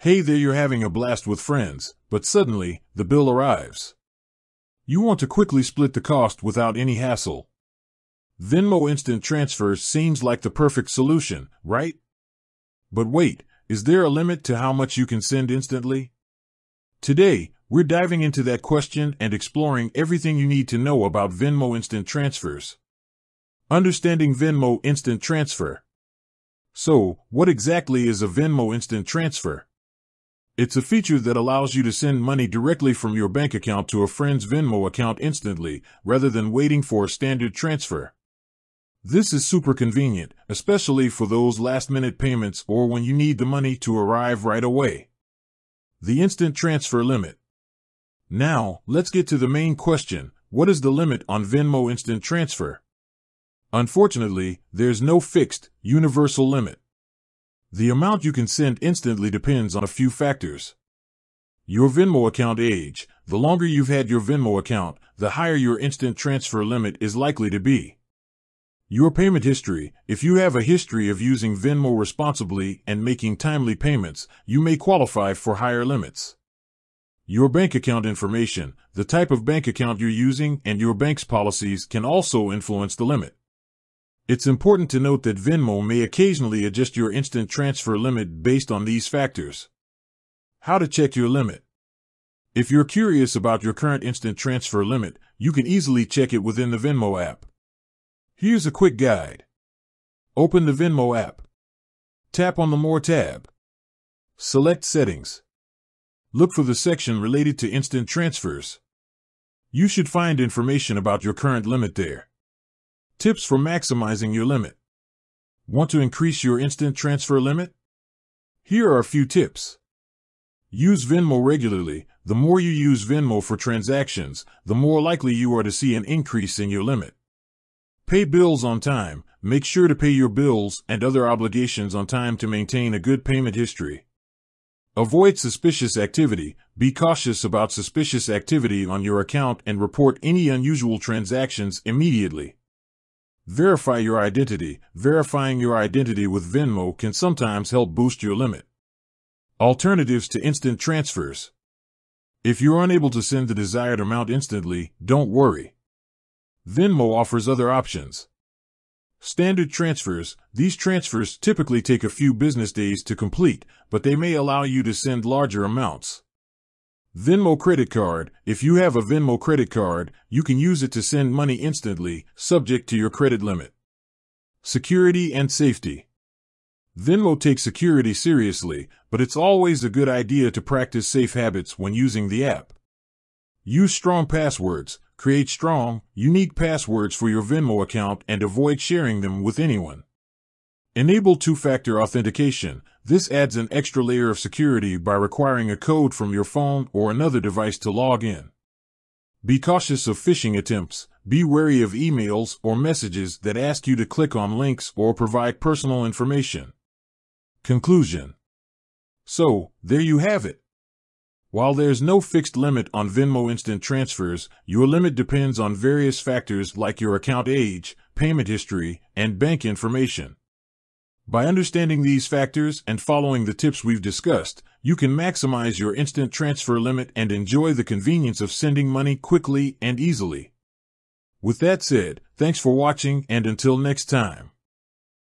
Hey there, you're having a blast with friends, but suddenly, the bill arrives. You want to quickly split the cost without any hassle. Venmo Instant Transfers seems like the perfect solution, right? But wait, is there a limit to how much you can send instantly? Today, we're diving into that question and exploring everything you need to know about Venmo Instant Transfers. Understanding Venmo Instant Transfer. So, what exactly is a Venmo Instant Transfer? It's a feature that allows you to send money directly from your bank account to a friend's Venmo account instantly, rather than waiting for a standard transfer. This is super convenient, especially for those last-minute payments or when you need the money to arrive right away. The Instant Transfer Limit. Now, let's get to the main question: what is the limit on Venmo Instant Transfer? Unfortunately, there's no fixed, universal limit. The amount you can send instantly depends on a few factors. Your Venmo account age. The longer you've had your Venmo account, the higher your instant transfer limit is likely to be. Your payment history. If you have a history of using Venmo responsibly and making timely payments, you may qualify for higher limits. Your bank account information. The type of bank account you're using and your bank's policies can also influence the limit. It's important to note that Venmo may occasionally adjust your instant transfer limit based on these factors. How to check your limit. If you're curious about your current instant transfer limit, you can easily check it within the Venmo app. Here's a quick guide. Open the Venmo app. Tap on the More tab. Select Settings. Look for the section related to instant transfers. You should find information about your current limit there. Tips for maximizing your limit. Want to increase your instant transfer limit? Here are a few tips. Use Venmo regularly. The more you use Venmo for transactions, the more likely you are to see an increase in your limit. Pay bills on time. Make sure to pay your bills and other obligations on time to maintain a good payment history. Avoid suspicious activity. Be cautious about suspicious activity on your account and report any unusual transactions immediately. Verify your identity. Verifying your identity with Venmo can sometimes help boost your limit. Alternatives to instant transfers. If you're unable to send the desired amount instantly, don't worry. Venmo offers other options. Standard transfers. These transfers typically take a few business days to complete, but they may allow you to send larger amounts. Venmo credit card. If you have a Venmo credit card, you can use it to send money instantly, subject to your credit limit. Security and safety. Venmo takes security seriously, but it's always a good idea to practice safe habits when using the app. Use strong passwords. Create strong, unique passwords for your Venmo account and avoid sharing them with anyone. Enable two-factor authentication. This adds an extra layer of security by requiring a code from your phone or another device to log in. Be cautious of phishing attempts. Be wary of emails or messages that ask you to click on links or provide personal information. Conclusion. So, there you have it. While there's no fixed limit on Venmo Instant Transfers, your limit depends on various factors like your account age, payment history, and bank information. By understanding these factors and following the tips we've discussed, you can maximize your instant transfer limit and enjoy the convenience of sending money quickly and easily. With that said, thanks for watching, and until next time.